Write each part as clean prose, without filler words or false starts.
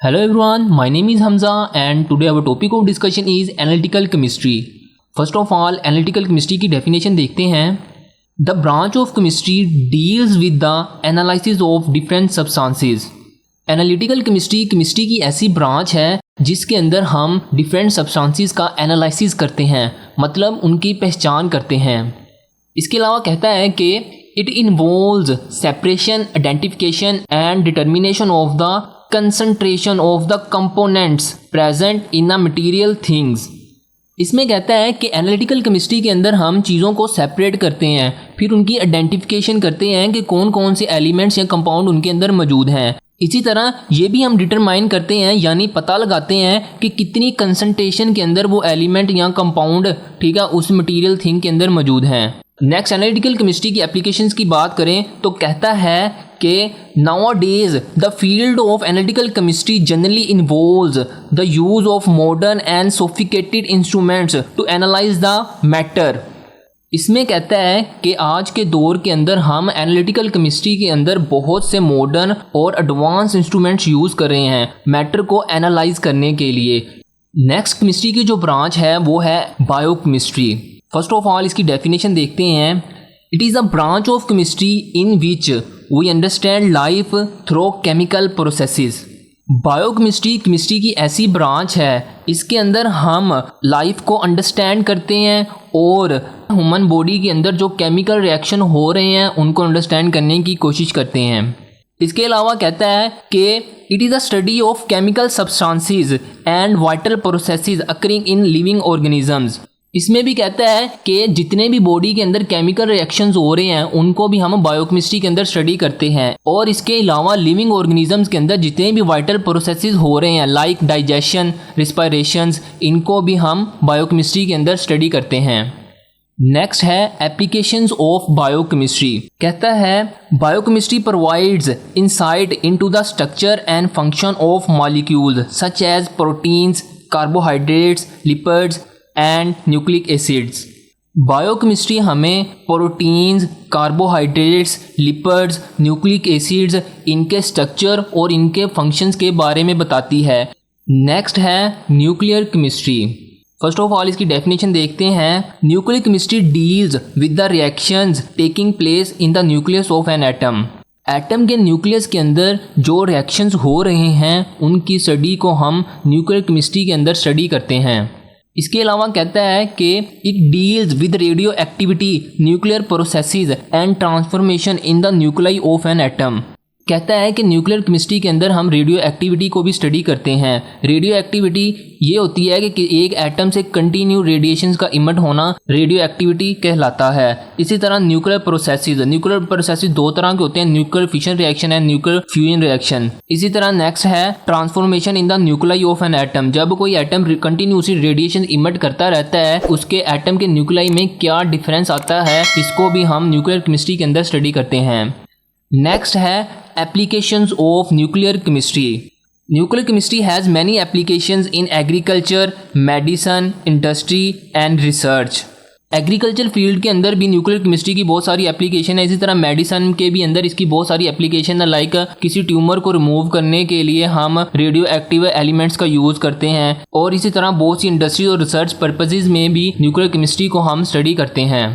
Hello everyone, my name is Hamza and today our topic of discussion is analytical chemistry. First of all, analytical chemistry की definition देखते हैं. The branch of chemistry deals with the analysis of different substances. Analytical chemistry की ऐसी branch है जिसके अंदर हम different substances का analysis करते हैं, मतलब उनकी पहचान करते हैं. इसके अलावा कहता है कि it involves separation, identification and determination of the concentration of the components present in the material things. इसमें कहता है कि एनालिटिकल केमिस्ट्री के अंदर हम चीज़ों को सेपरेट करते हैं, फिर उनकी आइडेंटिफिकेशन करते हैं कि कौन कौन से एलिमेंट्स या कंपाउंड उनके अंदर मौजूद हैं. इसी तरह ये भी हम डिटरमाइन करते हैं यानी पता लगाते हैं कि कितनी कंसंट्रेशन के अंदर वो एलिमेंट या कंपाउंड ठीक है उस मटेरियल थिंग के अंदर मौजूद हैं. नेक्स्ट, एनालिटिकल केमिस्ट्री की एप्लीकेशंस की बात करें तो कहता है कि nowadays the field of analytical chemistry generally involves the use of modern and sophisticated instruments to analyze the matter. इसमें कहता है कि आज के दौर के अंदर हम एनालिटिकल केमिस्ट्री के अंदर बहुत से मॉडर्न और एडवांस इंस्ट्रूमेंट्स यूज़ कर रहे हैं मैटर को एनालाइज करने के लिए. नेक्स्ट केमिस्ट्री की जो ब्रांच है वो है बायोकेमिस्ट्री. फर्स्ट ऑफ ऑल इसकी डेफिनेशन देखते हैं. It is a branch of chemistry in which we understand life through chemical processes. Biochemistry की ऐसी ब्रांच है इसके अंदर हम लाइफ को अंडरस्टैंड करते हैं और ह्यूमन बॉडी के अंदर जो केमिकल रिएक्शन हो रहे हैं उनको अंडरस्टैंड करने की कोशिश करते हैं. इसके अलावा कहता है कि it is a study of chemical substances and vital processes occurring in living organisms. इसमें भी कहता है कि जितने भी बॉडी के अंदर केमिकल रिएक्शंस हो रहे हैं उनको भी हम बायोकेमिस्ट्री के अंदर स्टडी करते हैं. और इसके अलावा लिविंग ऑर्गेनिजम्स के अंदर जितने भी वाइटल प्रोसेसेस हो रहे हैं लाइक डाइजेशन, रिस्पायरेशंस, इनको भी हम बायोकेमिस्ट्री के अंदर स्टडी करते हैं. नेक्स्ट है एप्लीकेशंस ऑफ बायोकेमिस्ट्री. कहता है biochemistry provides insight into the structure and function of molecules such as proteins, carbohydrates, lipids and nucleic acids. Biochemistry हमें proteins, carbohydrates, lipids, nucleic acids, इनके स्ट्रक्चर और इनके फंक्शंस के बारे में बताती है. नेक्स्ट है nuclear chemistry. First of all इसकी डेफिनेशन देखते हैं. Nuclear chemistry deals with the reactions taking place in the nucleus of an atom. Atom के न्यूक्लियस के अंदर जो रिएक्शंस हो रहे हैं उनकी स्टडी को हम न्यूक्लियर केमिस्ट्री के अंदर स्टडी करते हैं. इसके अलावा कहता है कि it deals with radio activity, nuclear processes and transformation in the nuclei of an atom. कहता है कि न्यूक्लियर केमिस्ट्री के अंदर हम रेडियो एक्टिविटी को भी स्टडी करते हैं. रेडियो एक्टिविटी ये होती है कि एक एटम से कंटिन्यू रेडिएशंस का इमिट होना रेडियो एक्टिविटी कहलाता है. इसी तरह न्यूक्लियर प्रोसेसेस दो तरह के होते हैं, nuclear fission reaction and nuclear fusion reaction. इसी तरह नेक्स्ट है transformation in the nuclei of an atom. जब कोई एटम कंटिन्यूसली रेडिएशन इमिट करता रहता है उसके एटम के न्यूक्लाई में क्या डिफरेंस आता है इसको भी हम न्यूक्लियर केमिस्ट्री के अंदर स्टडी करते हैं. नेक्स्ट है applications of nuclear chemistry. Nuclear chemistry has many applications in agriculture, medicine, industry and research. Agriculture field के अंदर भी न्यूक्लियर केमिस्ट्री की बहुत सारी एप्लीकेशन है. इसी तरह मेडिसिन के भी अंदर इसकी बहुत सारी एप्लीकेशन है. लाइक किसी ट्यूमर को रिमूव करने के लिए हम रेडियो एक्टिव एलिमेंट्स का यूज़ करते हैं. और इसी तरह बहुत सी इंडस्ट्री और रिसर्च पर्पजेज में भी न्यूक्लियर केमिस्ट्री को हम स्टडी करते हैं.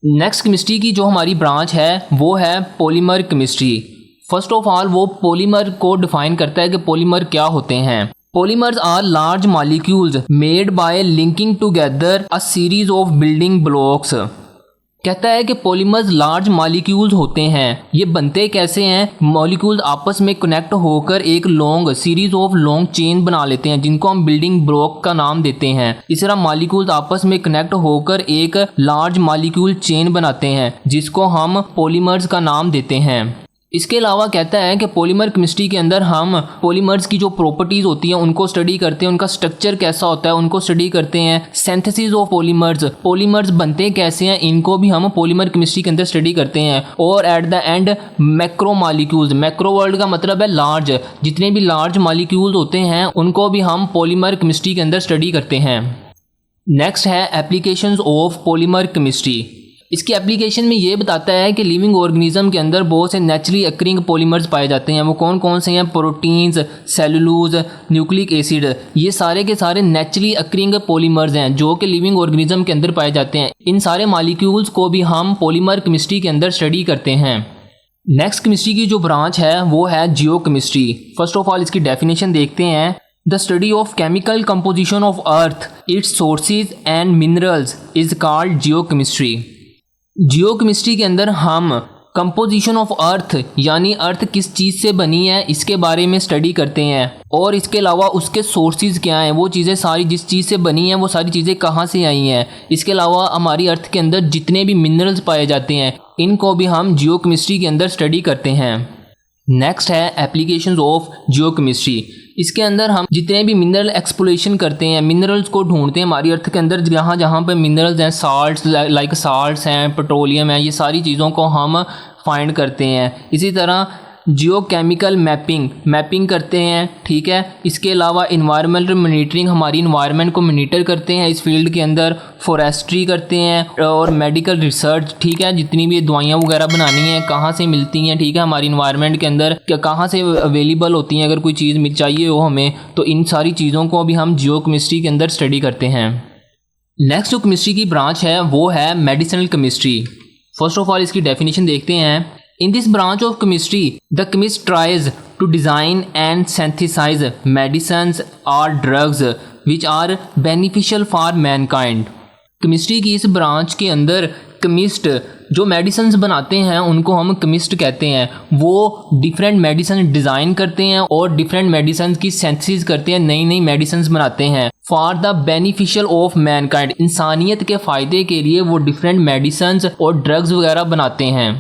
नेक्स्ट केमिस्ट्री की जो हमारी ब्रांच है वो है polymer chemistry. First of all वो पॉलीमर को डिफाइन करता है कि पॉलीमर क्या होते हैं. Polymers are large molecules made by linking together a series of building blocks. कहता है कि पॉलीमर्स लार्ज मॉलिक्यूल्स होते हैं. ये बनते कैसे हैं? मॉलिक्यूल्स आपस में कनेक्ट होकर एक long series of long chain बना लेते हैं जिनको हम बिल्डिंग ब्लॉक का नाम देते हैं. इस तरह मॉलिक्यूल्स आपस में कनेक्ट होकर एक लार्ज मॉलिक्यूल चेन बनाते हैं जिसको हम पॉलीमर्स का नाम देते हैं. इसके अलावा कहता है कि पॉलीमर केमिस्ट्री के अंदर हम पॉलीमर्स की जो प्रॉपर्टीज़ होती हैं उनको स्टडी करते हैं, उनका स्ट्रक्चर कैसा होता है उनको स्टडी करते हैं. सिंथेसिस ऑफ पॉलीमर्स बनते कैसे हैं इनको भी हम पॉलीमर केमिस्ट्री के अंदर स्टडी करते हैं. और at the end macro molecules, macro word का मतलब है लार्ज, जितने भी लार्ज मॉलिक्यूल्स होते हैं उनको भी हम पॉलीमर केमिस्ट्री के अंदर स्टडी करते हैं. नेक्स्ट है एप्लीकेशंस ऑफ पॉलीमर केमिस्ट्री. इसकी एप्लीकेशन में ये बताता है कि लिविंग ऑर्गेनिज्म के अंदर बहुत से नेचुरली अक्रिंग पॉलीमर्स पाए जाते हैं। वो कौन कौन से हैं? प्रोटीन्स, सेलुलोज, न्यूक्लिक एसिड, ये सारे के सारे नेचुरली अक्रिंग पॉलीमर्स हैं जो कि लिविंग ऑर्गेनिज्म के अंदर पाए जाते हैं। इन सारे मॉलिक्यूल्स को भी हम पॉलीमर केमिस्ट्री के अंदर स्टडी करते हैं। नेक्स्ट केमिस्ट्री की जो ब्रांच है वो है जियोकेमिस्ट्री। फर्स्ट ऑफ ऑल इसकी डेफिनेशन देखते हैं। The study of chemical composition of earth, it's sources and minerals is called geochemistry. Geochemistry के अंदर हम कंपोजिशन ऑफ अर्थ यानी अर्थ किस चीज़ से बनी है इसके बारे में स्टडी करते हैं, और इसके अलावा उसके सोर्सेज क्या हैं, वो चीज़ें सारी जिस चीज़ से बनी हैं वो सारी चीज़ें कहाँ से आई हैं। इसके अलावा हमारी अर्थ के अंदर जितने भी मिनरल्स पाए जाते हैं इनको भी हम जियोकेमिस्ट्री के अंदर स्टडी करते हैं। नेक्स्ट है एप्लीकेशंस ऑफ जियोकेमिस्ट्री। इसके अंदर हम जितने भी मिनरल एक्सप्लोरेशन करते हैं, मिनरल्स को ढूंढते हैं हमारी अर्थ के अंदर, जहाँ जहाँ पे मिनरल्स हैं, साल्ट्स लाइक साल्ट्स हैं, पेट्रोलियम है, ये सारी चीज़ों को हम फाइंड करते हैं। इसी तरह जियोकेमिकल मैपिंग करते हैं, ठीक है। इसके अलावा इन्वायरमेंटल मॉनिटरिंग, हमारी इन्वायरमेंट को मॉनिटर करते हैं इस फील्ड के अंदर। फॉरेस्ट्री करते हैं और मेडिकल रिसर्च, ठीक है। जितनी भी दवाइयाँ वगैरह बनानी हैं कहाँ से मिलती हैं, ठीक है, हमारी इन्वायरमेंट के अंदर कहाँ से अवेलेबल होती हैं, अगर कोई चीज़ चाहिए हो हमें, तो इन सारी चीज़ों को भी हम जियोकेमिस्ट्री के अंदर स्टडी करते हैं। नेक्स्ट जो केमिस्ट्री की ब्रांच है वो है medicinal chemistry. First of all इसकी डेफिनेशन देखते हैं। In this branch of chemistry, the chemist tries to design and synthesize medicines or drugs which are beneficial for mankind. Chemistry की इस ब्रांच के अंदर केमिस्ट जो मेडिसिन बनाते हैं उनको हम केमिस्ट कहते हैं। वो डिफरेंट मेडिसिन डिज़ाइन करते हैं और डिफरेंट मेडिसिन की सिंथेसिस करते हैं, नई नई मेडिसिन बनाते हैं for the beneficial of Mankind. इंसानियत के फ़ायदे के लिए वो डिफरेंट मेडिसिन और ड्रग्स वगैरह बनाते हैं।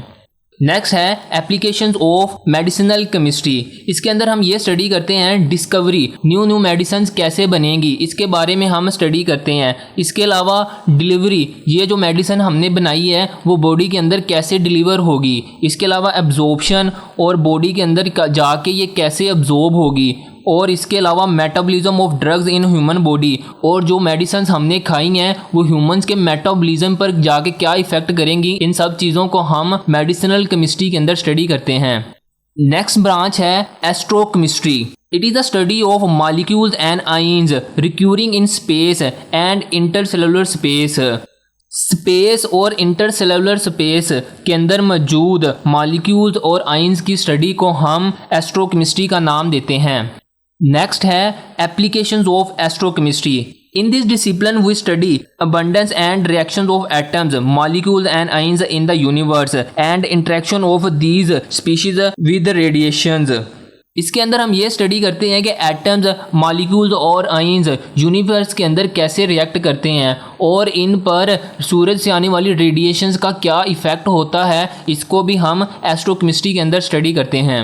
नेक्स्ट है एप्लीकेशंस ऑफ मेडिसिनल केमिस्ट्री। इसके अंदर हम ये स्टडी करते हैं डिस्कवरी, न्यू मेडिसिन कैसे बनेंगी इसके बारे में हम स्टडी करते हैं। इसके अलावा डिलीवरी, ये जो मेडिसिन हमने बनाई है वो बॉडी के अंदर कैसे डिलीवर होगी। इसके अलावा एब्जॉर्प्शन, और बॉडी के अंदर जाके ये कैसे एब्जॉर्ब होगी। और इसके अलावा metabolism of drugs in human body, और जो मेडिसिन हमने खाई हैं वो ह्यूमंस के मेटाबॉलिज्म पर जाके क्या इफेक्ट करेंगी, इन सब चीज़ों को हम मेडिसिनल केमिस्ट्री के अंदर स्टडी करते हैं। नेक्स्ट ब्रांच है एस्ट्रोकेमिस्ट्री। It is the study of molecules and ions recurring in space and intercellular space और इंटरसेलुलर स्पेस के अंदर मौजूद मॉलिक्यूल्स और आयंस की स्टडी को हम एस्ट्रोकेमिस्ट्री का नाम देते हैं। नेक्स्ट है applications of एस्ट्रोकेमिस्ट्री। In this discipline we study abundance and reactions of atoms, molecules and ions in the universe and interaction of these species with radiations. इसके अंदर हम ये स्टडी करते हैं कि एटम्स, मॉलिक्यूल्स और आयंस यूनिवर्स के अंदर कैसे रिएक्ट करते हैं और इन पर सूरज से आने वाली रेडिएशंस का क्या इफ़ेक्ट होता है, इसको भी हम एस्ट्रोकेमिस्ट्री के अंदर स्टडी करते हैं।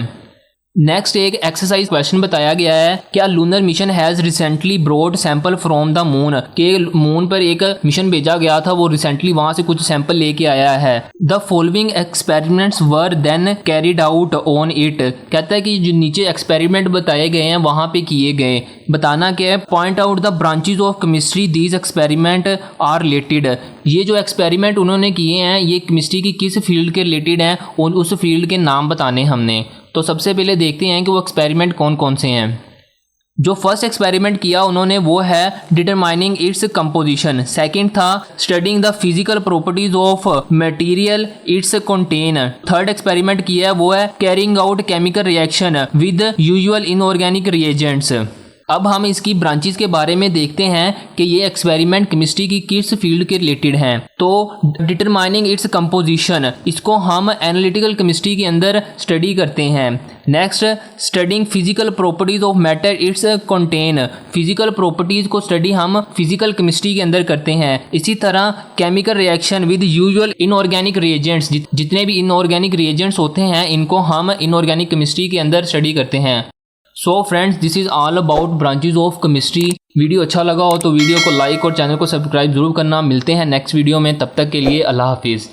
नेक्स्ट एक एक्सरसाइज क्वेश्चन बताया गया है, क्या lunar mission has recently brought sample from the moon, के मून पर एक मिशन भेजा गया था, वो रिसेंटली वहां से कुछ सैंपल लेके आया है। The following experiments were then carried out on it. कहता है कि जो नीचे एक्सपेरिमेंट बताए गए हैं वहां पे किए गए। बताना क्या है, point out the branches of chemistry these experiment are related. ये जो एक्सपेरिमेंट उन्होंने किए हैं ये केमिस्ट्री की किस फील्ड के रिलेटेड हैं और उस फील्ड के नाम बताने हमने। तो सबसे पहले देखते हैं कि वो एक्सपेरिमेंट कौन कौन से हैं। जो फर्स्ट एक्सपेरिमेंट किया उन्होंने वो है डिटरमाइनिंग इट्स कंपोजिशन। सेकंड था studying the physical properties of material it's contain. Third experiment किया है वो है carrying out chemical reaction with usual inorganic reagents. अब हम इसकी ब्रांचेस के बारे में देखते हैं कि ये एक्सपेरिमेंट केमिस्ट्री की किस फील्ड के रिलेटेड हैं। तो डिटरमाइनिंग इट्स कंपोजिशन, इसको हम एनालिटिकल केमिस्ट्री के अंदर स्टडी करते हैं। Next studying physical properties of matter it's contain. Physical properties को स्टडी हम फिजिकल केमिस्ट्री के अंदर करते हैं। इसी तरह chemical reaction with usual inorganic reagents, जितने भी इनऑर्गेनिक रिएजेंट्स होते हैं इनको हम इनऑर्गेनिक केमिस्ट्री के अंदर स्टडी करते हैं। So friends, this is all about branches of chemistry. Video अच्छा लगा हो तो वीडियो को लाइक और चैनल को सब्सक्राइब जरूर करना। मिलते हैं नेक्स्ट वीडियो में, तब तक के लिए अल्लाह हाफिज़।